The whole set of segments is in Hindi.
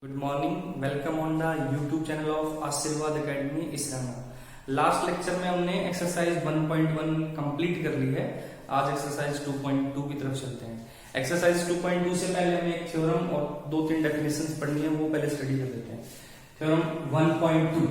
Good morning, welcome on the YouTube channel of आशीर्वाद एकेडमी इसराना। लास्ट लेक्चर में हमने एक्सरसाइज 1.1 कंप्लीट कर ली है। आज एक्सरसाइज 2.2 की तरफ चलते हैं। एक्सरसाइज 2.2 से पहले हमें एक थ्योरम और 2-3 डेफिनेशंस पढ़नी है, वो पहले स्टडी कर लेते हैं। Theorem 1.2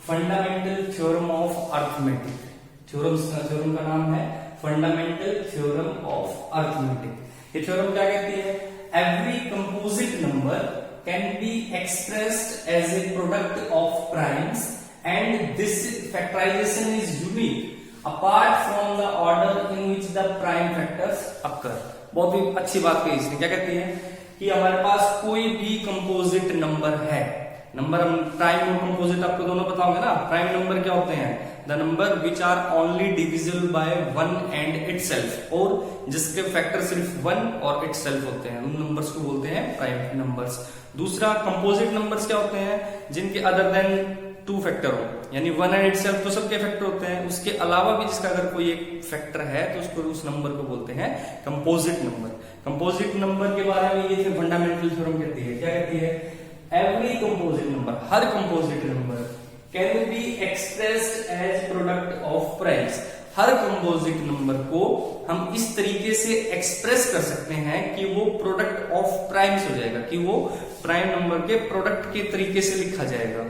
fundamental theorem of arithmetic. Theorem का नाम है फंडामेंटल थ्योरम ऑफ अर्थमेटिक। ये थ्योरम क्या कहती है? Every composite number can be expressed as a product of primes and this factorization is unique apart from the order in which the prime factors occur। बहुत ही अच्छी बात कही इसने। क्या कहती है कि हमारे पास कोई भी कंपोजिट नंबर है, नंबर हम प्राइम और कंपोजिट आपको दोनों पता होंगे ना। प्राइम नंबर क्या होते हैं? The number which are only divisible by 1 and itself, और जिसके फैक्टर सिर्फ 1 और इटसेल्फ होते हैं, उन नंबर्स को बोलते हैं प्राइम नंबर्स। दूसरा कंपोजिट नंबर्स क्या होते हैं? जिनके अदर देन 2 फैक्टर हो, यानी 1 एंड इटसेल्फ तो सबके फैक्टर होते हैं, उसके अलावा भी जिसका अगर कोई एक फैक्टर है तो उसको उस नंबर को बोलते हैं कंपोजिट नंबर। कंपोजिट नंबर के बारे में ये फंडामेंटल थ्योरम कहती है। क्या कहती है? एवरी कंपोजिट नंबर, हर composite number can be expressed as product of primes. हर कंपोजिट नंबर को हम इस तरीके से एक्सप्रेस कर सकते हैं कि वो प्रोडक्ट ऑफ प्राइम्स हो जाएगा, कि वो प्राइम नंबर के प्रोडक्ट के तरीके से लिखा जाएगा।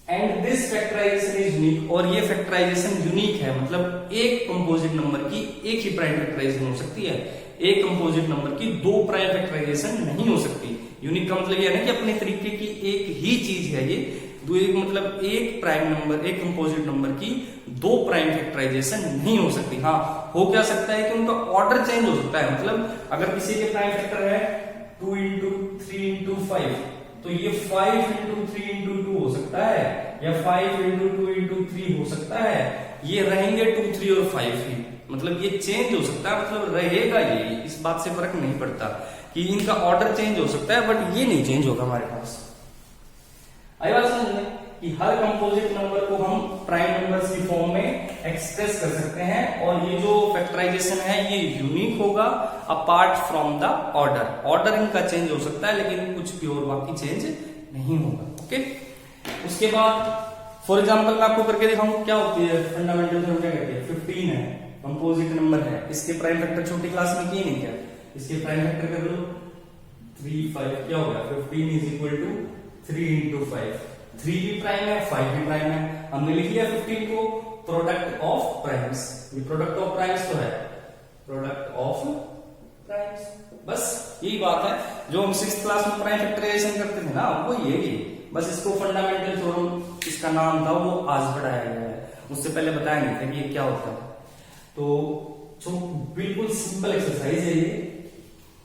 And this factorization is unique, और ये फैक्टराइजेशन यूनिक है, मतलब एक कंपोजिट नंबर की एक ही प्राइम फैक्टराइजेशन हो सकती है, एक कंपोजिट नंबर की 2 प्राइम फैक्टराइजेशन नहीं हो सकती। यूनिक का मतलब ये है ना कि अपने तरीके की एक ही चीज है ये। मतलब एक प्राइम नंबर, एक कंपोजिट नंबर की 2 प्राइम फैक्टराइजेशन नहीं हो सकती। हाँ, हो क्या सकता है कि उनका ऑर्डर चेंज हो सकता है। मतलब अगर किसी के प्राइम फैक्टर है 2 इंटू 3 इंटू 5, तो ये 5 इंटू 3 इंटू 2 हो सकता है, या 5 इंटू 2 इंटू 3 हो सकता है। ये रहेंगे 2, 3 और 5 ही, मतलब ये चेंज हो सकता है, मतलब रहेगा ये, इस बात से फर्क नहीं पड़ता कि इनका ऑर्डर चेंज हो सकता है, बट ये नहीं चेंज होगा हमारे पास। आई बात समझ में कि हर कंपोजिट नंबर को हम प्राइम नंबर्स की फॉर्म में एक्सप्रेस कर सकते हैं, और ये जो फैक्टराइजेशन है ये यूनिक होगा apart from the order. Order इनका चेंज हो सकता है लेकिन कुछ भी और बाकी चेंज नहीं होगा। ओके, उसके बाद फॉर एग्जांपल मैं आपको करके दिखाऊं क्या होती है फंडामेंटल थ्योरम। क्या कहती है? 15 है, कंपोजिट नंबर है, इसके प्राइम फैक्टर छोटी क्लास में किए नहीं क्या? इसके प्राइम फैक्टर कर लो 3, 5, क्या होगा? 15 इज इक्वल टू 3 इंटू 5। 3 भी प्राइम है, 5 भी प्राइम है। हमने लिख लिया 15 को प्रोडक्ट ऑफ प्राइम्स। ये प्रोडक्ट ऑफ प्राइम्स तो है, प्रोडक्ट ऑफ प्राइम्स। बस यही बात है जो हम 6th क्लास में प्राइम फैक्टराइजेशन करते थे ना, वो यही। बस इसको फंडामेंटल थ्योरम, इसका नाम था, वो आज बढ़ाया गया है, उससे पहले बताया नहीं था कि ये क्या होता है। तो बिल्कुल सिंपल एक्सरसाइज है ये।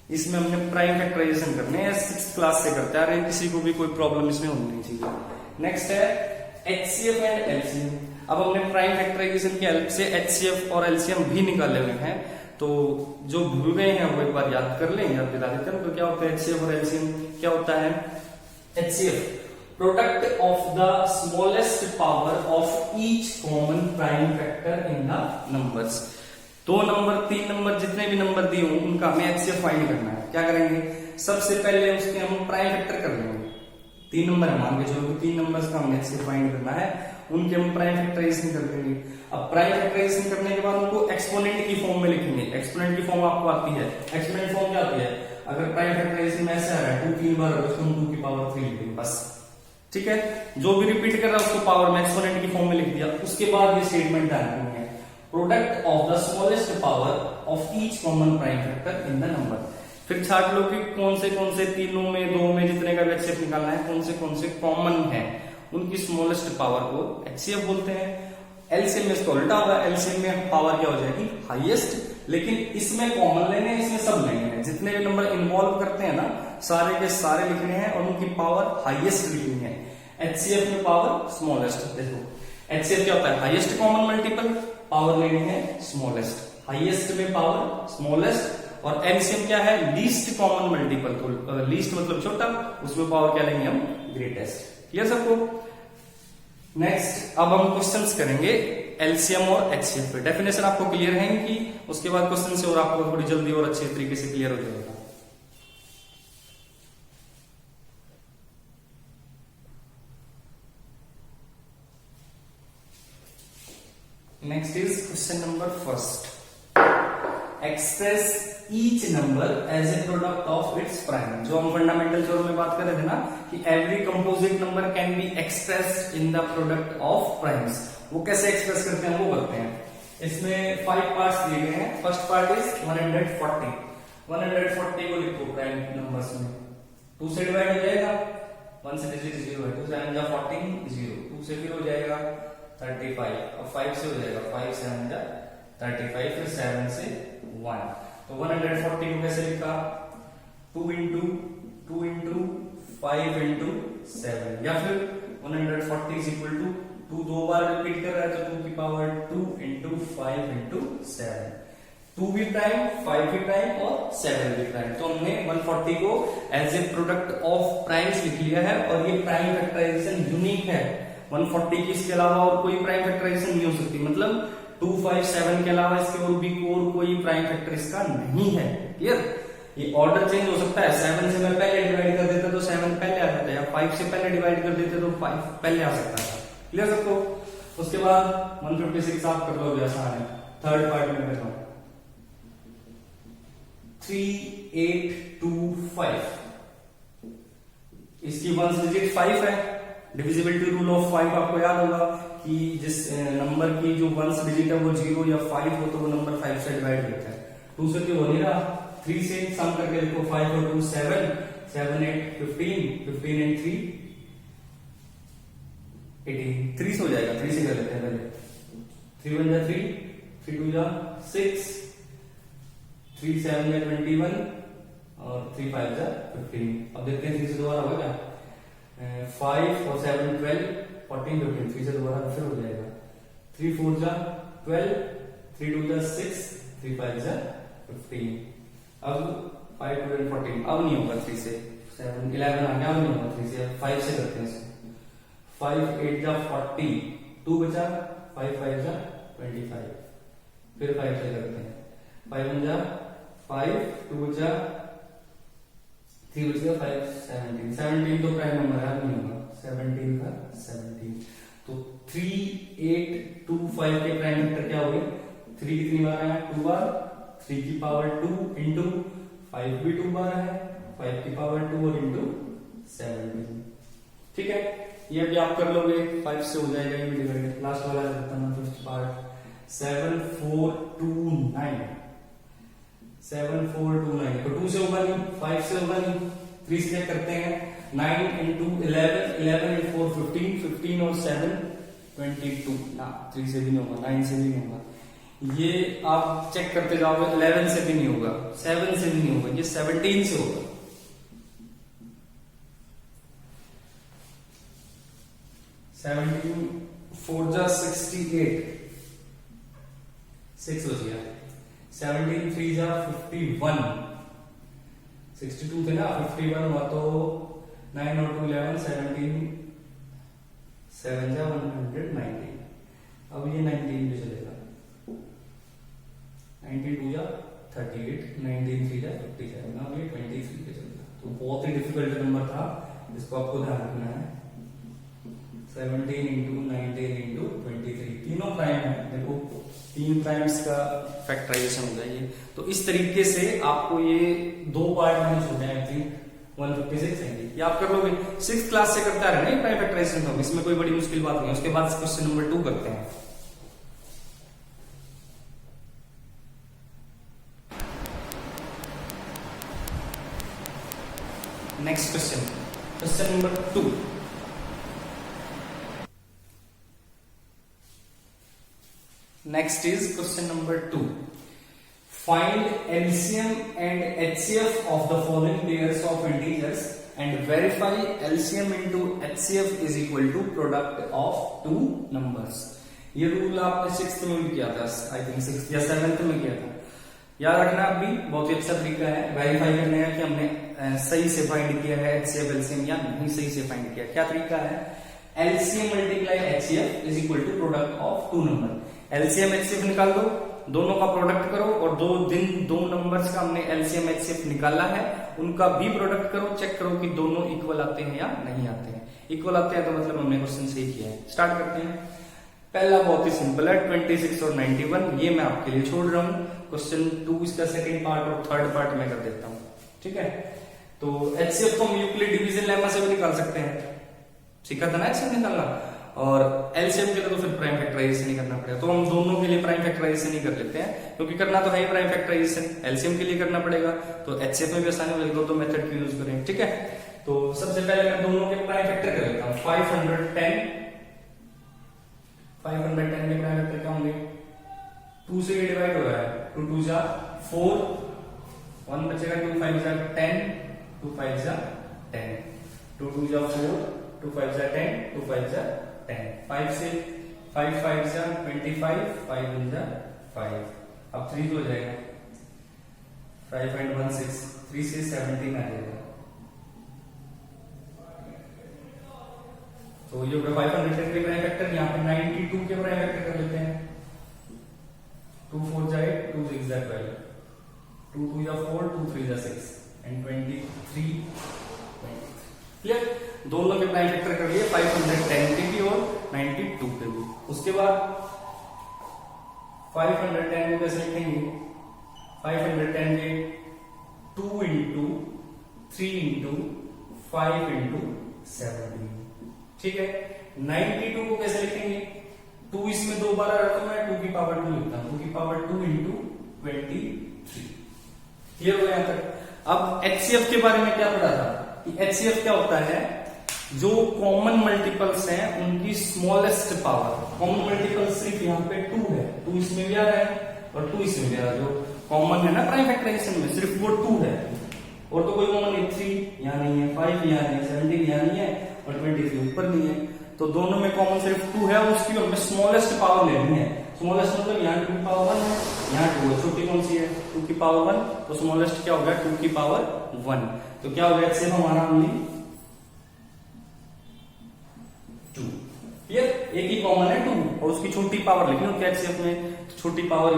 इसमें हमने प्राइम फैक्टराइजेशन करने हैं, 6th क्लास से करते आ रहे हैं, किसी को भी कोई प्रॉब्लम इसमें होनी नहीं चाहिए। नेक्स्ट है एचसीएफ एंड एलसीएम। अब हमने प्राइम फैक्टराइजेशन की हेल्प से एचसीएफ और एलसीएम भी निकाले हुए हैं, तो जो भूल गए हैं वो एक बार याद कर लें, याद दिला देते हैं। तो क्या होता है एचसीएफ और एलसीएम? क्या होता है HCF? Product of the smallest power of each common prime factor in the numbers. 2 number, 3 number, जितने भी नंबर दिए हों उनका हमें एचसीएफ फाइंड करना है। क्या करेंगे? सबसे पहले उसके हम प्राइम फैक्टर कर लेंगे। 3 नंबर है, मान के चलो 3 नंबर्स का हमें एचसीएफ फाइंड करना है, उनके हम प्राइम फैक्टराइजेशन कर देंगे। अब प्राइम फैक्टराइजेशन करने के बाद उनको एक्सपोनेंट की फॉर्म में लिखेंगे। एक्सपोनेंट की फॉर्म आपको आती है। एक्सपोनेंट फॉर्म क्या आती है? अगर प्राइम फैक्टराइजेशन में ऐसा है 2 3 बार होगा, उसको हम 2 की पावर 3 लिखेंगे, बस। ठीक है, जो भी रिपीट कर रहा है उसको पावर में एक्सपोनेंट की फॉर्म में लिख दिया। उसके बाद ये स्टेटमेंट डालनी है, product of the smallest power of each common prime factor in the number. फिर छाट लो कि कौन से तीनों में, 2 में, जितने का भी एचसीएफ निकालना है, कौन से कॉमन है, उनकी स्मॉलेस्ट पावर को एचसीएफ बोलते हैं। एलसीएम में इसका उल्टा होगा, एलसीएम में पावर क्या हो जाएगी? हाईएस्ट। लेकिन इसमें कॉमन लेने हैं, इसमें सब लेने हैं, जितने भी नंबर इन्वॉल्व करते हैं ना, सारे के सारे लिखने हैं और उनकी पावर हाईएस्ट लिखनी है। एचसीएफ में पावर स्मॉलेस्ट। देखो एचसीएफ क्या होता है? हाईएस्ट कॉमन मल्टीपल, पावर लेनी है स्मॉलेस्ट। हाईएस्ट में पावर स्मॉलेस्ट, और एलसीएम क्या है? Least common multiple. तो लीस्ट मतलब छोटा, उसमें पावर क्या लेंगे हम? ग्रेटेस्ट। क्लियर सबको? नेक्स्ट अब हम क्वेश्चंस करेंगे एलसीएम और एचसीएफ पे। डेफिनेशन आपको क्लियर है कि उसके बाद क्वेश्चन से और आपको थोड़ी जल्दी और अच्छे तरीके से क्लियर हो जाएगा। Next is question number first, express each number as a product of its prime. जो हम फंडामेंटल थ्योरम में बात कर रहे थे ना कि every composite number can be expressed in the product of primes, वो कैसे एक्सप्रेस करते हैं वो करते हैं। इसमें 5 पार्ट्स दिए गए हैं। First part is 140। 140 को लिखो प्राइम नंबर्स में, 2 से डिवाइड हो जाएगा, 1 से डिजिट 0 है, 2 7 जा 14 0, 2 से फिर हो जाएगा 35, और 5 से हो जाएगा 5 7 जा 35, फिर 7 से 1। तो 140 को कैसे लिखा, 2 into 2 into 5 into 7, या फिर 140 is equal to 2 दो बार रिपीट कर रहा है तो 2 की पावर 2 into 5 into 7, 2 भी प्राइम, 5 भी प्राइम और 7 भी प्राइम। तो हमने 140 को as a product of primes लिख लिया है, और ये प्राइम फैक्टराइजेशन यूनिक है। 140 की इसके अलावा और कोई प्राइम फैक्टराइजेशन नहीं हो सकती, मतलब 2 5 7 के अलावा इसके और भी कोई प्राइम फैक्टर इसका नहीं है। क्लियर? ये ऑर्डर चेंज हो सकता है, 7 से मैं पहले डिवाइड कर देता तो 7 पहले आ जाता है, या 5 से पहले डिवाइड कर देते तो 5 पहले आ सकता है। क्लियर सबको? उसके बाद 156 आप कर लो, आसान है। थर्ड पार्ट में करता हूं, 3 8 2 5, इसकी 1 डिजिट 5 है। डिविजिबिलिटी रूल ऑफ 5 आपको याद होगा कि जिस नंबर की जो 1 डिजिट है वो 0 या 5 हो तो वो नंबर 5 से डिवाइड होता है। 2 से तो हो नहीं रहा, 3 से सम करके देखो, 5 और 2 7, 7 8 15, 15 and 3 18, 3 से हो जाएगा, 3 से कर लेते हैं पहले। 3 1 जा 3, 3 2 जा 6, 3 7 जा 21 और 3 5 जा 15। अब देखते हैं 3 से दोबारा होगा क्या, 5 और 7 12, 14 15, 3 से दोबारा फिर हो जाएगा, 3 4 जा 12, 3 2 जा 6, 3 5 जा 15। अब 5 2 and 14 अब नहीं होगा 3 से, 7 11 आ गया, अब नहीं होगा 3 से, 5 से करते हैं इसे। 5 8 जा 40, 2 बचा, 5 5 जा 25, फिर 5 से करते हैं, 5 1 जा 5, 2 बचा, 3 बच गया, 5 17, 17 तो प्राइम नंबर है, नहीं होगा 17 का 17। तो 3 8 2 5 के प्राइम वेक्टर क्या हो गए, 3 कितनी बार आया, 2 बार, 3 की पावर 2 इंटू 5 भी 2 बार है, 5 की पावर 2 और इंटू 17। ठीक है, ये भी आप कर लोगे, 5 से हो जाएगा ये भी डिवाइड। लास्ट वाला करता हूं, फर्स्ट पार्ट, 7 4 2 9, 7 4 2 9, तो 2 से होगा नहीं, 5 से होगा नहीं, 3 से चेक करते हैं, 9 into 11, 11 and 4 15, 15 और 7 22 ना, 3 से भी नहीं होगा, 9 से भी नहीं होगा। ये आप चेक करते जाओगे, 11 से भी नहीं होगा, 7 से भी नहीं होगा, ये 17 से होगा। 17 4 जा 68, 6 हो गया, 17 3 जा 51, 62 थे ना, 51 हुआ तो 9 और 2 11, 17 7 जा 119। अब ये 19 पे चलेगा, 19 2 जा 38, 19 3 जा 57, अब ये 23 पे चलेगा। तो बहुत ही डिफिकल्ट नंबर था, इसको आपको ध्यान रखना है। 17 इंटू 19 इंटू 23, तीनों प्राइम है, देखो 3 प्राइम्स का फैक्टराइजेशन हो गया ये। तो इस तरीके से आपको ये 2 पार्ट में हो जाए, 156 है ये आप कर लोगे। 6th क्लास से करता है ना प्राइम फैक्टराइजेशन, तो इसमें कोई बड़ी मुश्किल बात नहीं है। उसके बाद क्वेश्चन नंबर 2 करते हैं। Next question, question number 2। Next is question number 2. Find LCM and HCF of the following pairs of integers and verify LCM into HCF is equal to product of two numbers. ये रूल आपने 6th में भी किया था, आई थिंक 6th या 7th में किया था। याद रखना, अभी बहुत ही अच्छा तरीका है वेरीफाई करने का कि हमने सही से फाइंड किया है HCF LCM या नहीं सही से फाइंड किया। क्या तरीका है, LCM multiply HCF is equal to product of two number. LCM HCF निकाल दो, दोनों का प्रोडक्ट करो, और दो नंबर्स का हमने LCM HCF निकाला है, उनका भी प्रोडक्ट करो, चेक करो कि दोनों इक्वल आते हैं या नहीं आते हैं। इक्वल आते हैं तो मतलब हमने क्वेश्चन सही किया है। स्टार्ट करते हैं। पहला बहुत ही सिंपल है, 26 और 91, ये मैं आपके लिए छोड़ रहा हूँ। क्वेश्चन 2 इसका सेकंड पार्ट और थर्ड पार्ट में कर देता हूँ, ठीक है। तो एचसीएफ को हम यूक्लिड डिवीजन लेमा से भी निकाल सकते हैं, सीखा था ना एचसीएफ निकालना। और एलसीएम के लिए तो फिर प्राइम फैक्टराइजेशन ही करना पड़ेगा, तो हम दोनों के लिए प्राइम फैक्टराइजेशन ही कर लेते हैं, क्योंकि करना तो है ही प्राइम फैक्टराइजेशन, एलसीएम के लिए करना पड़ेगा, तो एचसीएफ में भी आसानी हो जाएगी, तो मेथड की यूज करें, ठीक है। तो सबसे पहले मैं दोनों के प्राइम फैक्टर कर लेता हूँ। 510 के प्राइम फैक्टर क्या होंगे, 2 से ये डिवाइड हो रहा है, 2 2 जा 4, 1 बचेगा, 2 5 जा 10, 2 5 जा 10, 2 2 जा 4, 2 5 जा 10, 2 5 जा 10, 5 से 5 5 जा 25, 5 1 जा 5, अब 3 हो जाएगा, 5 and 1 6, 3 से 17 आ जाएगा। तो ये होगा 510 के प्राइम फैक्टर। यहाँ पे 92 के प्राइम फैक्टर कर लेते हैं। 2 4 जा 8, 2 6 जा 12, 2 2 जा 4, 2 3 जा 6 एंड 23 क्लियर। दोनों के प्राइम फैक्टर कर लिए, 510 के भी और 92 के भी। उसके बाद 510 को कैसे लिखेंगे, 510 के 2 इंटू 3 इंटू 5 इंटू 17, ठीक है। 92 को कैसे लिखेंगे, 2 इसमें 2 बार आ रहा, तो मैं 2 की पावर 2 लिखता हूं, 2 की पावर 2 इंटू 23, क्लियर हो यहाँ तक। अब एचसीएफ के बारे में क्या पढ़ा था कि एचसीएफ क्या होता है, जो कॉमन मल्टीपल्स हैं उनकी स्मॉलेस्ट पावर। कॉमन मल्टीपल सिर्फ यहाँ पे 2 है, 2 इसमें भी आ रहा है और 2 इसमें भी आ रहा है, जो कॉमन है ना प्राइम फैक्टराइजेशन में, सिर्फ वो 2 है और तो कोई कॉमन नहीं, 3 यहाँ नहीं है, 5 यहाँ नहीं है, 17 यहाँ नहीं है और 23 ऊपर नहीं है, तो दोनों में कॉमन सिर्फ 2 है, उसकी हमें स्मॉलेस्ट पावर लेनी है। स्मॉलेस्ट मतलब यहाँ 2 की पावर 1 है, यहाँ 2 है, छोटी कौन सी है 2 की पावर 1, तो स्मॉलेस्ट क्या हो गया 2 की पावर 1, तो क्या हो गया इससे हमारा ओनली 2, क्लियर। एक ही कॉमन है 2 और उसकी छोटी पावर लिखनी होती है एचसीएफ में, छोटी पावर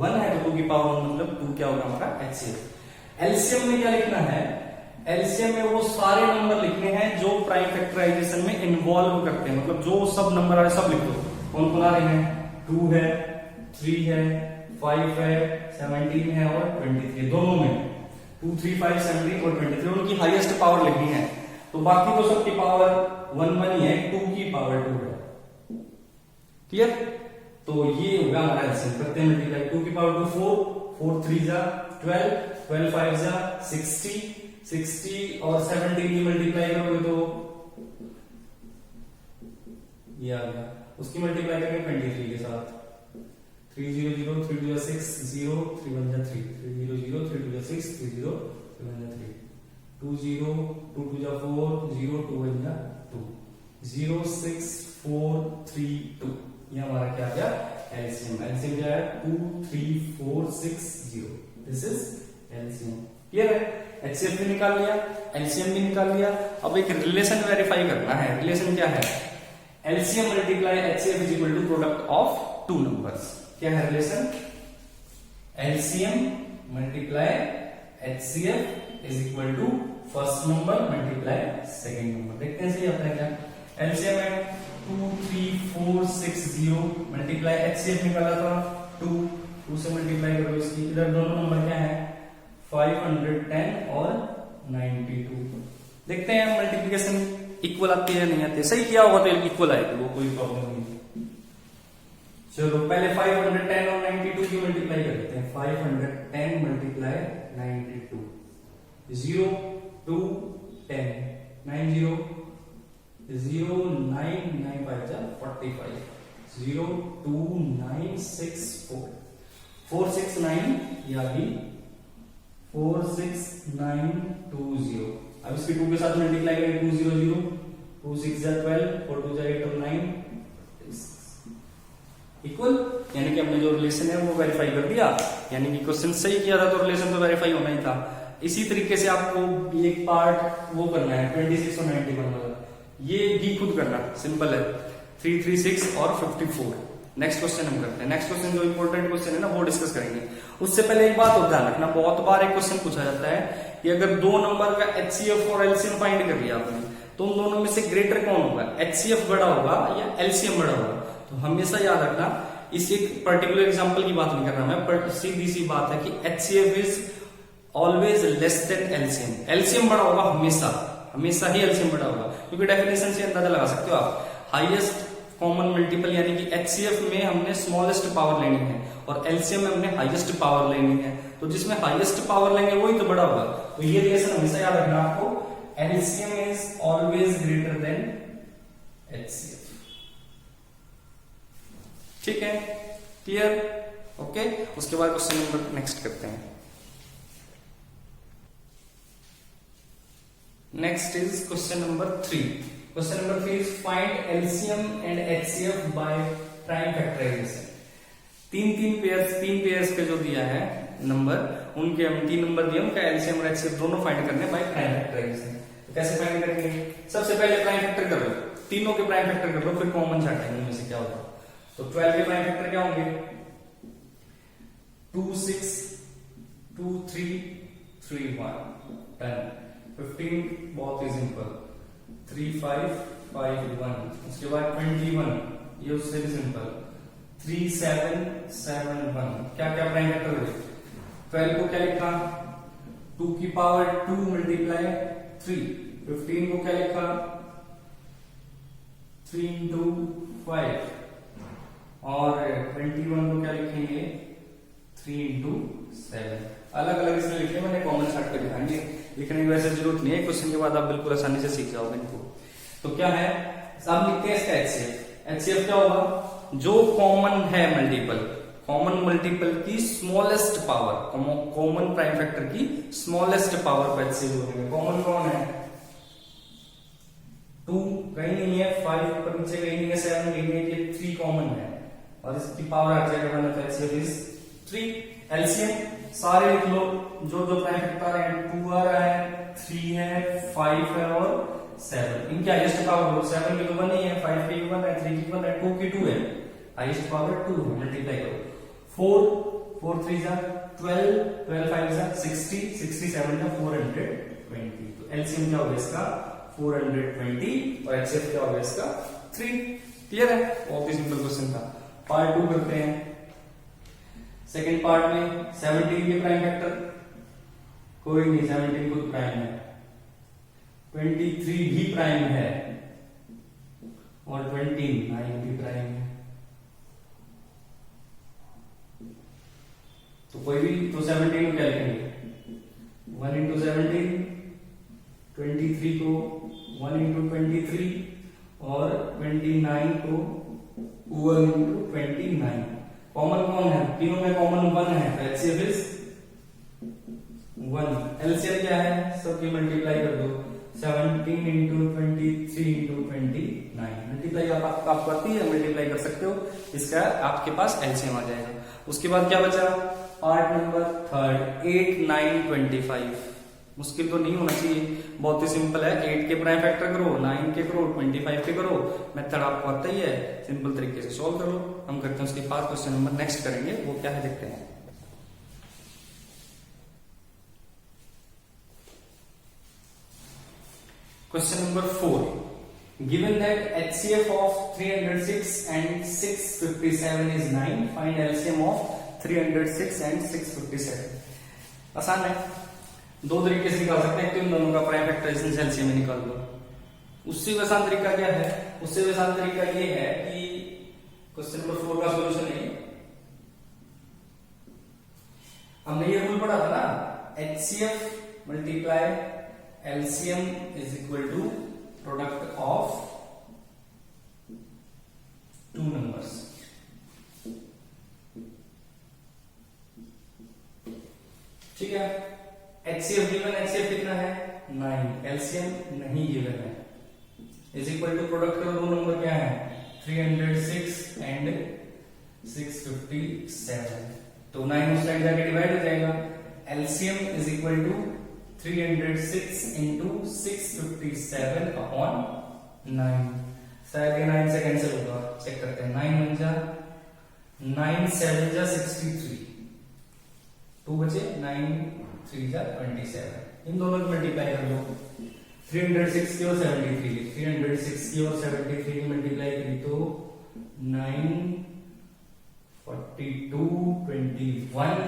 1 है तो 2 की पावर 1 मतलब 2 क्या होगा हमारा एचसीएफ। एलसीएम में क्या लिखना है, एलसीएम में वो सारे नंबर लिखने हैं जो प्राइम फैक्टराइजेशन में इन्वॉल्व करते हैं, मतलब जो सब नंबर आ रहे सब लिख दो। कौन कौन आ रहे हैं, 2 है, 3 है, 5 है, 17 है और 23, दोनों में 2 3 5 17 और 23 उनकी हाईएस्ट पावर लिखनी है। तो बाकी तो सबकी पावर 1 1 ही है, 2 की पावर 2 है, क्लियर। तो ये होगा हमारा एलसीएम, करते हैं मल्टीप्लाई, 2 की पावर 2 4, 4 3 जा 12, 12 5 जा 60, 60 और 17 की मल्टीप्लाई करोगे तो ये आ गया, उसकी मल्टीप्लाई करेंगे 23 के साथ, 3 0 0 3 2 6 0 3 1 3 3 0 0 3 2 6 3 0 3 1 3 2 0 2 2 4 0 2 1 2 0 6 4 3 2, ये हमारा क्या आ गया एलसीएम। एलसीएम क्या है 2 3 4 6 0, दिस इज एलसीएम, क्लियर है। एचसीएफ भी निकाल लिया, एलसीएम भी निकाल लिया। अब एक रिलेशन वेरीफाई करना है। रिलेशन क्या है, LCM multiply HCF is equal to product of 2 numbers. क्या है relation, LCM multiply HCF is equal to first number multiply second number. देखते हैं सही आता है क्या। एलसीएम है 2 3 4 6 0 मल्टीप्लाई एचसीएफ निकाला था 2 से मल्टीप्लाई करो इसकी, इधर दोनों नंबर क्या है 510 और 92। देखते हैं मल्टीप्लिकेशन इक्वल आती है नहीं आती है, सही किया होगा तो इक्वल आएगी, वो कोई प्रॉब्लम नहीं। चलो पहले 510 और 92 की मल्टीप्लाई करते हैं। 510 मल्टीप्लाई 92, 0 2 10 9 0 0 9 9 5 जा 45 0 2 9 6 4 4 6 9 या भी 4 6 9 2 0। अब इसके 2 के साथ मल्टीप्लाई करेंगे 2 0 0 2 6 जा 12 4 2 जा 8 और 9 इक्वल, यानी कि हमने जो रिलेशन है वो वेरीफाई कर दिया, यानी कि क्वेश्चन सही किया था तो रिलेशन तो वेरीफाई होना ही था। इसी तरीके से आपको एक पार्ट वो करना है 26 और 91 वाला, ये भी खुद करना सिंपल है, 3 3 6 और 54। नेक्स्ट क्वेश्चन हम करते हैं। नेक्स्ट क्वेश्चन जो इंपॉर्टेंट क्वेश्चन है ना वो डिस्कस करेंगे। उससे पहले एक बात और ध्यान रखना, बहुत बार एक क्वेश्चन पूछा जाता है कि अगर दो नंबर का एचसीएफ और एलसीएम फाइंड कर लिया आपने तो उन दोनों में से ग्रेटर कौन होगा, एचसीएफ बड़ा होगा या एलसीएम बड़ा होगा। तो तो हमेशा याद रखना, इस एक पर्टिकुलर एग्जांपल की बात नहीं कर रहा मैं, पर सीधी सी बात है कि HCF is always less than LCM. LCM बड़ा होगा हमेशा, हमेशा ही एलसीएम बड़ा होगा, क्योंकि डेफिनेशन से अंदाजा लगा सकते हो आप। हाईएस्ट कॉमन मल्टीपल यानी कि HCF में हमने स्मॉलेस्ट पावर लेनी है और एलसीएम में हमने हाईएस्ट पावर लेनी है, तो जिसमें हाईएस्ट पावर लेंगे वही तो बड़ा होगा। तो ये रिलेशन हमेशा याद रखना आपको, LCM is always greater than HCF। ठीक है, क्लियर? ओके, उसके बाद क्वेश्चन नंबर नेक्स्ट करते हैं। Next is question number 3। Question number 3 is find LCM and HCF by prime factorization. तीन पेयर्स के जो दिया है नंबर, उनके हम 3 नंबर दिए, उनका एलसीएम और HCF दोनों फाइंड करने बाय प्राइम फैक्टराइजेशन। तो कैसे फाइंड करेंगे? सबसे पहले प्राइम फैक्टर कर लो, तीनों के प्राइम फैक्टर कर लो, फिर कॉमन छाटेंगे उनमें से क्या होगा। तो 12 के प्राइम फैक्टर क्या होंगे? 2 6 2 3 3 1 10। 15 बहुत ही सिंपल, 3 5 5 1। उसके बाद 21, ये उससे भी सिंपल, 3 7 7 1। क्या क्या प्राइम फैक्टर हुए? 12 को क्या लिखा? 2 की पावर 2 मल्टीप्लाई 3। 15 को क्या लिखा? 3 into 5। और 21 को क्या लिखेंगे? 3 into 7। अलग अलग इसमें लिखे, मैंने कॉमन छाट के दिखाएंगे, लिखने की वैसे जरूरत नहीं है, क्वेश्चन के बाद आप बिल्कुल आसानी से सीख जाओगे इनको। तो क्या है, अब लिखते हैं इसका HCF। HCF क्या होगा? जो कॉमन है मल्टीपल, कॉमन मल्टीपल की smallest power, common prime factor की स्मॉलेस्ट पावर पर HCF होगा। कॉमन कौन है? 2 कहीं नहीं है, 5 पर नीचे कहीं नहीं है, 7 कहीं नहीं है, ये 3 कॉमन है और इसकी पावर आ जाएगा बना, तो HCF इज 3। एलसीएम सारे लिख लो, जो जो प्राइम फैक्टर है, 2 आ रहा है, 3 है, 5 है और 7। इनकी हाईएस्ट पावर 7 की तो 1 ही है, 5 की 1 है, 3 की 1 है, 2 की 2 है, हाईएस्ट पावर 2 है। मल्टीप्लाई करो, 4 3 जा 12, 12 5 जा 60, 67 जा 420। तो एलसीएम क्या होगा इसका? 420 और HCF क्या होगा इसका? 3। क्लियर है? बहुत ही सिंपल क्वेश्चन था। पार्ट 2 करते हैं। सेकेंड पार्ट में 17 के प्राइम फैक्टर कोई नहीं, 17 खुद प्राइम है, 23 भी प्राइम है और 29 भी प्राइम है। तो कोई भी, तो 17 को क्या लिखेंगे? 1 into 17, 23 को 1 into 23 और 29 को 1 into 29। कॉमन कौन है? तीनों में कॉमन 1 है, तो HCF इज 1। एलसीएम क्या है? सबकी मल्टीप्लाई कर दो, 17 into 23 into 29। मल्टीप्लाई आपको आती है, मल्टीप्लाई कर सकते हो, इसका आपके पास एलसीएम आ जाएगा। उसके बाद क्या बचा? Part number 3, 8 9 25। मुश्किल तो नहीं होना चाहिए, बहुत ही सिंपल है। 8 के प्राइम फैक्टर करो, 9 के करो, 25 के करो, मेथड आपको आता ही है, सिंपल तरीके से सॉल्व करो। हम करते हैं उसके बाद क्वेश्चन नंबर नेक्स्ट करेंगे, वो क्या है देखते हैं। Question number 4, given that HCF of 306 and 657 is 9, find LCM of 306 and 657। आसान है, दो तरीके से निकाल सकते हैं, तो इन दोनों का प्राइम फैक्टराइजेशन से एलसीएम में निकाल लो। उससे भी आसान तरीका क्या है? उससे भी आसान तरीका ये है कि क्वेश्चन नंबर 4 का सॉल्यूशन है, हमने ये रूल पढ़ा था ना, HCF multiply LCM is equal to product of 2 numbers. ठीक है, HCF गिवन, HCF कितना है? 9, एलसीएम नहीं गिवन है, इज इक्वल टू प्रोडक्ट का 2 नंबर क्या है? 306 एंड 657। तो 9 उस साइड जाके डिवाइड हो जाएगा, LCM is equal to 306 into 657 upon 9। शायद ये 9 से कैंसिल होगा, चेक करते हैं। 9 1 जा 9 7 जा 63, 2 बचे, 9 3 जा 27। इन दोनों को मल्टीप्लाई कर लो, 306 की और 73 की, 306 की और 73 की मल्टीप्लाई करी तो 9, 42, 21,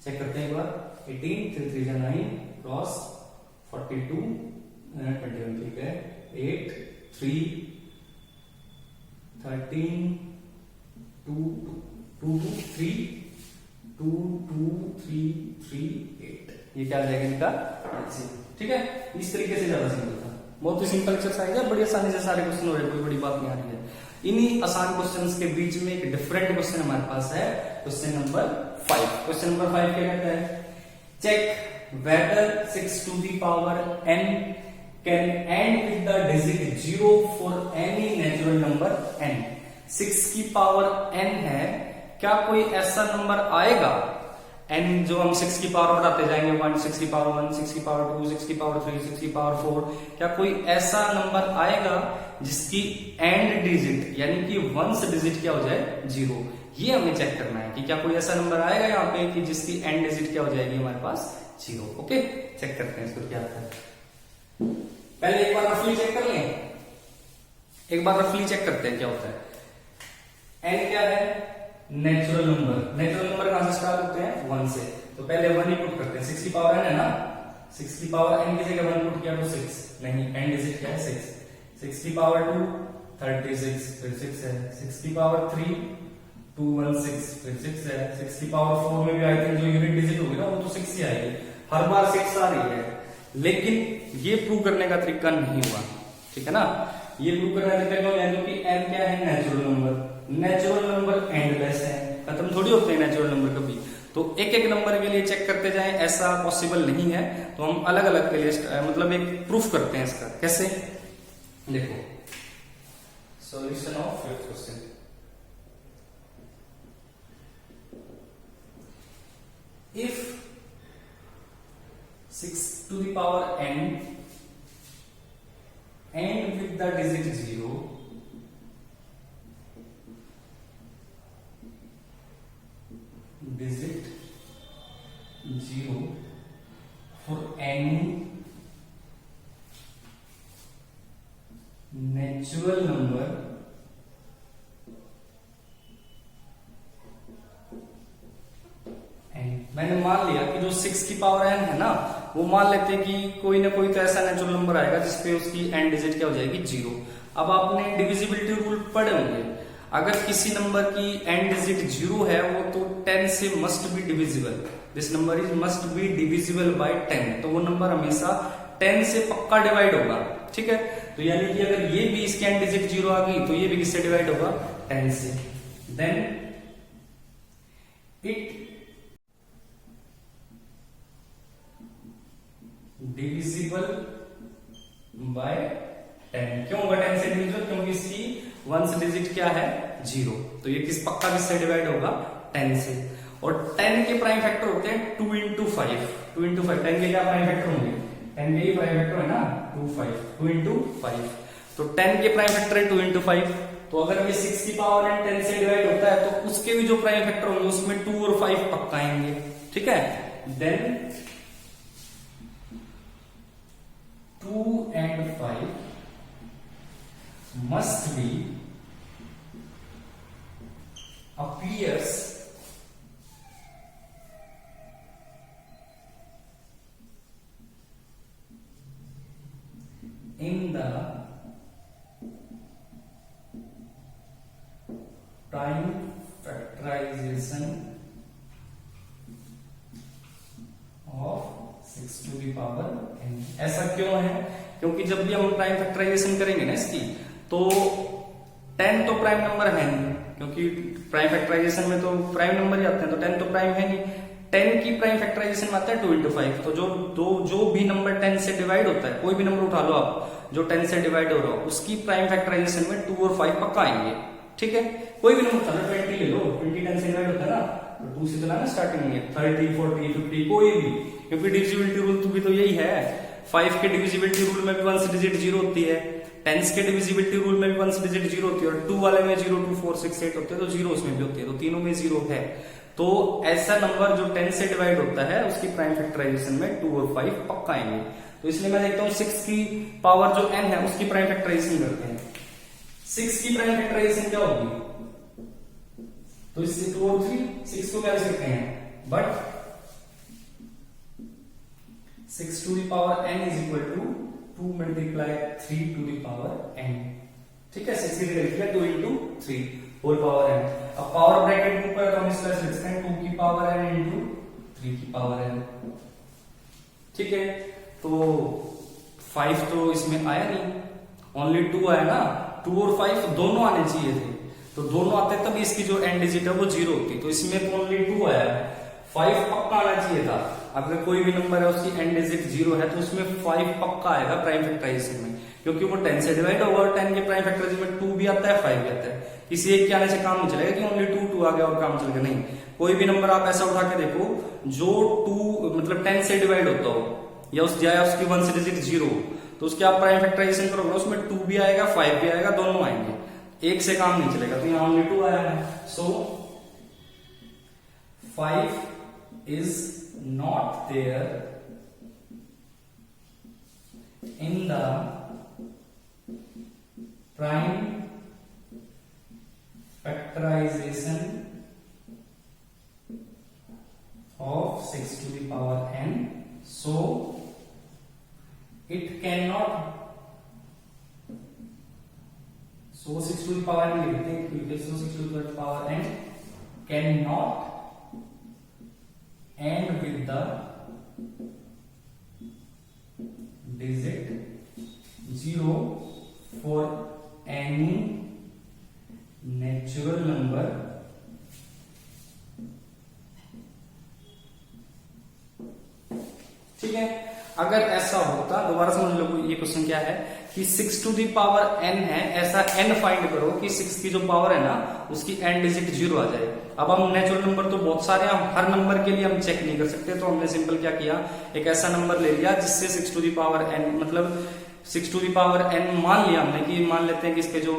चेक करते हैं एक बार, 18, 3 3 जा 9 क्रॉस 42, 21, ठीक है, 8, 3, 13, 2, 2, 2, 3, 2, 2, 3, 3, 8, ये क्या आ जाएगा इनका, ठीक है। इस तरीके से ज्यादा सिंपल था, बहुत ही सिंपल एक्सरसाइज है, बड़ी आसानी से सारे क्वेश्चन हो रहे हैं, कोई बड़ी बात नहीं आ रही है। इन्हीं आसान क्वेश्चंस के बीच में एक डिफरेंट क्वेश्चन हमारे पास है, क्वेश्चन नंबर 5। क्वेश्चन नंबर 5 क्या कहता है, check whether 6 to the power n can end with the digit 0 for any natural number n। 6 की पावर n है, क्या कोई ऐसा नंबर आएगा, n जो हम 6 की पावर बढ़ाते जाएंगे, 1, 6 की पावर 1, 6 की पावर 2, 6 की पावर 3, 6 की पावर 4, क्या कोई ऐसा नंबर आएगा जिसकी एंड डिजिट यानी कि वंस डिजिट क्या हो जाए 0। ये हमें चेक करना है कि क्या कोई ऐसा नंबर आएगा यहाँ पे कि जिसकी एंड डिजिट क्या हो जाएगी हमारे पास 0। ओके, चेक करते हैं इसको क्या आता है। पहले एक बार रफली चेक कर लें, एक बार रफली चेक करते हैं क्या होता है। एन क्या है, नेचुरल नंबर। नेचुरल नंबर कहां से स्टार्ट होते हैं, 1 से, तो पहले 1 ही पुट करते हैं। 6 की पावर n है ना, 6 की पावर n की जगह 1 पुट किया तो 6 नहीं, एंड डिजिट क्या है 6। 6 की पावर 2 36, फिर 6 है। 6 की पावर 3 216, फिर 6 है। 6 की पावर 4 में भी आई थिंक जो यूनिट डिजिट होगी ना वो तो 6 ही आएगी, हर बार 6 आ रही है, लेकिन ये प्रूव करने का तरीका नहीं हुआ, ठीक है ना। ये प्रूव करने का तरीका है क्योंकि n क्या है, natural number. Natural number endless है, खत्म थोड़ी होते हैं नेचुरल नंबर कभी, तो एक एक नंबर के लिए चेक करते जाएं, ऐसा पॉसिबल नहीं है। तो हम अलग अलग के लिए मतलब एक प्रूफ करते हैं इसका, कैसे, देखो solution of 5th question. If 6 to the power n and with the digit 0 digit 0 for any natural number n। मैंने मान लिया कि जो 6 की पावर n है ना, वो मान लेते हैं कि कोई ना कोई तो ऐसा नेचुरल नंबर आएगा जिसपे उसकी एंड डिजिट क्या हो जाएगी 0। अब आपने डिविजिबिलिटी रूल पढ़े होंगे, अगर किसी नंबर की एंड डिजिट 0 है वो तो 10 से must be divisible, this number is must be divisible by 10, तो वो नंबर हमेशा 10 से पक्का डिवाइड होगा, ठीक है। तो यानी कि अगर ये भी इसकी एंड डिजिट 0 आ गई तो ये भी किससे डिवाइड होगा, 10 से। देन इट डिविजिबल बाय 10, क्यों होगा 10 से डिविजिबल, क्योंकि इसकी वंस डिजिट क्या है 0, तो ये किस पक्का किससे डिवाइड होगा 10 से। और 10 के प्राइम फैक्टर होते हैं 2 into 5, 2 into 5, 10 के क्या प्राइम फैक्टर होंगे, 10 के ही प्राइम फैक्टर है ना 2 5, 2 into 5, तो 10 के प्राइम फैक्टर है 2 into 5, तो अगर ये 6 की पावर n 10 से डिवाइड होता है तो उसके भी जो प्राइम फैक्टर होंगे उसमें 2 और 5 पक्का आएंगे, ठीक है। Then 2 and 5 must be appears in the prime factorization of 6 to the power n। ऐसा क्यों है, क्योंकि जब भी हम प्राइम फैक्टराइजेशन करेंगे ना इसकी, तो 10 तो प्राइम नंबर है नहीं, क्योंकि प्राइम फैक्टराइजेशन में तो प्राइम नंबर ही आते हैं, तो 10 तो प्राइम है नहीं। 10 की प्राइम फैक्टराइजेशन में आता है 2 into 5, तो जो भी नंबर 10 से डिवाइड होता है, कोई भी नंबर उठा लो आप जो 10 से डिवाइड हो रहा हो, उसकी प्राइम फैक्टराइजेशन में 2 और 5 पक्का आएंगे, ठीक है। कोई भी नंबर उठा लो, 20 ले लो, 20 10 से डिवाइड होता है ना, तो 2 से चला ना स्टार्टिंग में, 30 40 50 कोई भी, क्योंकि डिविजिबिलिटी रूल भी तो यही है। 5 के डिविजिबिलिटी रूल में भी वंस डिजिट 0 होती है, 10 के डिविजिबिलिटी रूल में भी वंस डिजिट 0 होती है, और 2 वाले में 0 2 4 6 8 होते हैं, तो 0 उसमें भी होती है, तो तीनों में 0 है। तो ऐसा नंबर जो 10 से डिवाइड होता है उसकी प्राइम फैक्टराइजेशन में 2 और 5 पक्का आएंगे। तो इसलिए मैं देखता हूं 6 की पावर जो n है उसकी प्राइम फैक्टराइजेशन करते हैं। 6 की प्राइम फैक्टराइजेशन क्या होगी? तो इससे 2 और 3 6 को क्या लिख सकते हैं, but 6 to the power n is equal to 2 multiply 3 to the power n। ठीक है, 6 की डिग्री किया 2 into 3 होल पावर n। अब पावर ब्रैकेट के ऊपर तो हम इसका लिख सकते हैं 2 की पावर n into 3 की पावर n। ठीक है, तो 5 तो इसमें आया नहीं, ओनली 2 आया ना। 2 और 5 दोनों आने चाहिए थे, तो दोनों आते तब इसकी जो एंड डिजिट है वो 0 होती। तो इसमें तो ओनली 2 आया है, 5 पक्का आना चाहिए था। अगर कोई भी नंबर है उसकी एंड डिजिट 0 है तो उसमें 5 पक्का आएगा प्राइम फैक्टराइजेशन में, क्योंकि वो 10 से डिवाइड होगा और 10 के प्राइम फैक्टराइजेशन में 2 भी आता है 5 भी आता है। किसी एक के आने से काम नहीं चलेगा कि ओनली 2 आ गया और काम चल गया, नहीं। कोई भी नंबर आप ऐसा उठा के देखो जो 2 मतलब 10 से डिवाइड होता हो या उसकी 1 से डिजिट 0, तो उसके आप प्राइम फैक्टराइजेशन करोगे उसमें 2 भी आएगा 5 भी आएगा, दोनों आएंगे, एक से काम नहीं चलेगा। तो यहाँ ओनली 2 आया है, so 5 is not there in the prime factorization of 6 to the power n, so it cannot, so 6 to the power n लिखते हैं क्योंकि so 6 to the power n cannot end with the digit 0 for any natural number ठीक है। अगर ऐसा होता, दोबारा समझ लो ये क्वेश्चन क्या है कि 6 to the power n है, ऐसा n फाइंड करो कि 6 की जो पावर है ना उसकी एंड डिजिट 0 आ जाए। अब हम नेचुरल नंबर तो बहुत सारे हैं, हम हर नंबर के लिए हम चेक नहीं कर सकते, तो हमने सिंपल क्या किया, एक ऐसा नंबर ले लिया जिससे 6 to the power n मतलब 6 to the power n मान लिया हमने कि मान लेते हैं कि इसके जो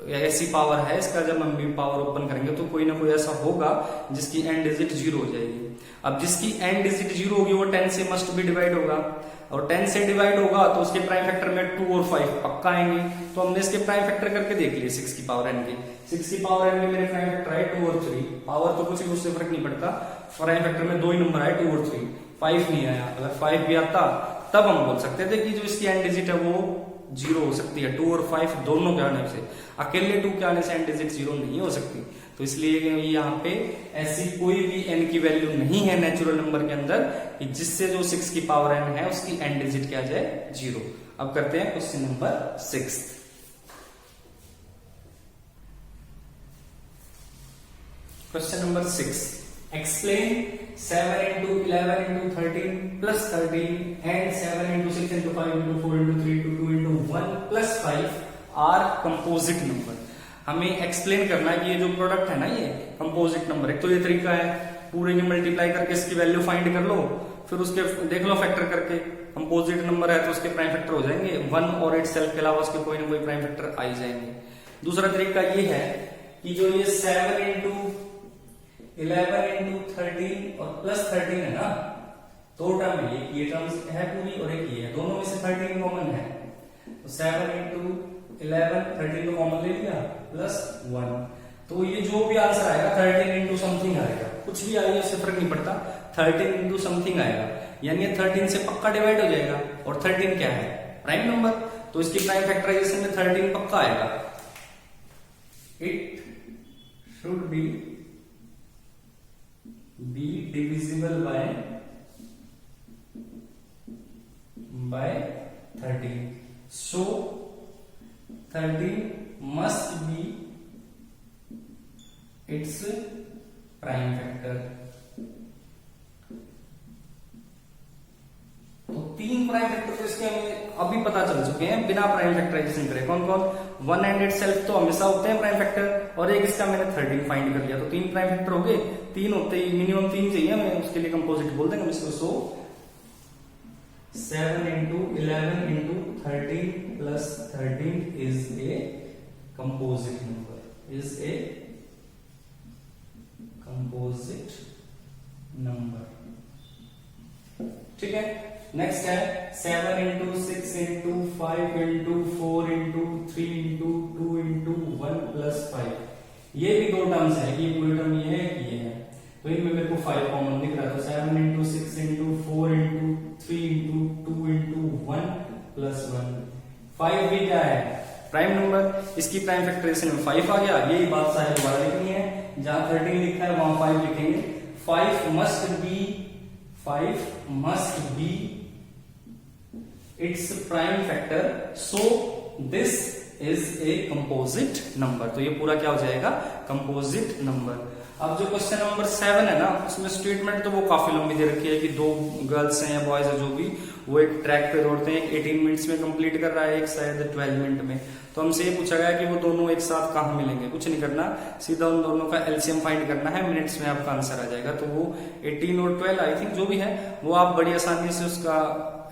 ऐसी पावर है, इसका जब हम भी पावर ओपन करेंगे तो कोई ना कोई ऐसा होगा जिसकी एंड डिजिट 0 हो जाएगी। अब जिसकी एंड डिजिट 0 होगी वो 10 से मस्ट भी डिवाइड होगा, और 10 से डिवाइड होगा तो उसके प्राइम फैक्टर में 2 और 5 पक्का आएंगे। तो हमने इसके प्राइम फैक्टर करके देख लिए 6 की पावर n के। 6 की पावर n में मेरे प्राइम फैक्टर आए 2 और 3, पावर तो कुछ ही उससे फर्क नहीं पड़ता, प्राइम फैक्टर में 2 ही नंबर आए 2 और 3, 5 नहीं आया। अगर 5 भी आता तब हम बोल सकते थे कि जो इसकी एंड डिजिट है वो 0 हो सकती है। 2 और 5 दोनों के आने से, अकेले 2 के आने से एंड डिजिट 0 नहीं हो सकती। तो इसलिए यहाँ पे ऐसी कोई भी n की वैल्यू नहीं है नेचुरल नंबर के अंदर कि जिससे जो 6 की पावर n है उसकी एंड डिजिट क्या आ जाए 0। अब करते हैं question number 6। Question number 6, explain 7 into 11 into 13 plus 13 and 7 into 6 into 5 into 4 into 3 into 2 into 1 plus 5 are composite number। हमें एक्सप्लेन करना है कि ये जो प्रोडक्ट है ना ये कंपोजिट नंबर है। तो ये तरीका है, पूरे की मल्टीप्लाई करके इसकी वैल्यू फाइंड कर लो, फिर उसके देख लो फैक्टर करके, कंपोजिट नंबर है तो उसके प्राइम फैक्टर हो जाएंगे 1 और इट सेल्फ के अलावा उसके कोई ना कोई प्राइम फैक्टर आ ही जाएंगे। दूसरा तरीका ये है कि जो ये 7 into 11 into 13 और प्लस 13 है ना, दो टर्म है, ये टर्म है पूरी और एक ये है, दोनों में से 13 कॉमन है, तो 7 into 11 13 को कॉमन ले लिया प्लस 1, तो ये जो भी आंसर आएगा 13 इंटू समथिंग आएगा, कुछ भी आएगा उससे फर्क नहीं पड़ता, 13 इंटू समथिंग आएगा, यानी 13 से पक्का डिवाइड हो जाएगा। और 13 क्या है, प्राइम नंबर, तो इसकी प्राइम फैक्टराइजेशन में 13 पक्का आएगा। It should be divisible by 13, so 13 must be its prime factor। तो 3 प्राइम फैक्टर तो इसके हमें अभी पता चल चुके हैं बिना प्राइम फैक्टराइजेशन करे। कौन कौन, 1 एंड इटसेल्फ तो हमेशा होते हैं प्राइम फैक्टर, और एक इसका मैंने 13 फाइंड कर लिया, तो 3 प्राइम फैक्टर हो गए। 3 होते ही मिनिमम 3 चाहिए हमें, उसके लिए कंपोजिट बोल देंगे इसको। सो 7 into 11 into 13 plus 13 is a composite number, is a composite number। ठीक है, नेक्स्ट है 7 into 6 into 5 into 4 into 3 into 2 ये भी दो टर्म्स है, ये पूरी टर्म ये है, ये है, तो इनमें मेरे को 5 कॉमन दिख रहा है, तो 7 into 6 into 4 into 3 into 2 into 1 plus 1। 5 भी क्या है, प्राइम नंबर, इसकी प्राइम फैक्टराइजेशन में 5 आ गया। यही बात सारी दोबारा लिखनी है, जहां 13 लिखा है वहां 5 लिखेंगे। 5 must be its prime factor, so this is a composite number। तो ये पूरा क्या हो जाएगा, कंपोजिट नंबर। अब जो क्वेश्चन नंबर 7 है ना, उसमें स्टेटमेंट तो वो काफी लंबी दे रखी है कि दो गर्ल्स हैं या बॉयज है जो भी, वो एक ट्रैक पे दौड़ते हैं, 18 मिनट्स में कंप्लीट कर रहा है, एक शायद 12 मिनट में। तो हमसे ये पूछा गया कि वो दोनों एक साथ कहाँ मिलेंगे। कुछ नहीं करना, सीधा उन दोनों का एलसीएम फाइंड करना है, मिनट्स में आपका आंसर आ जाएगा। तो वो 18 और 12 आई थिंक जो भी है, वो आप बड़ी आसानी से उसका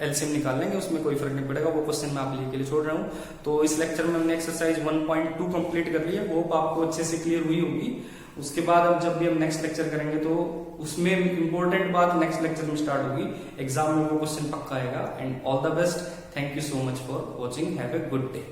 एलसीएम निकाल लेंगे, उसमें कोई फर्क नहीं पड़ेगा। वो क्वेश्चन मैं आप के लिए छोड़ रहा हूँ। तो इस लेक्चर में हमने एक्सरसाइज 1.2 कंप्लीट कर ली है, वो आपको अच्छे से क्लियर हुई होगी। उसके बाद अब जब भी हम नेक्स्ट लेक्चर करेंगे तो उसमें इंपॉर्टेंट बात नेक्स्ट लेक्चर में स्टार्ट होगी, एग्जाम में वो क्वेश्चन पक्का आएगा। And all the best, thank you so much for watching, have a good day.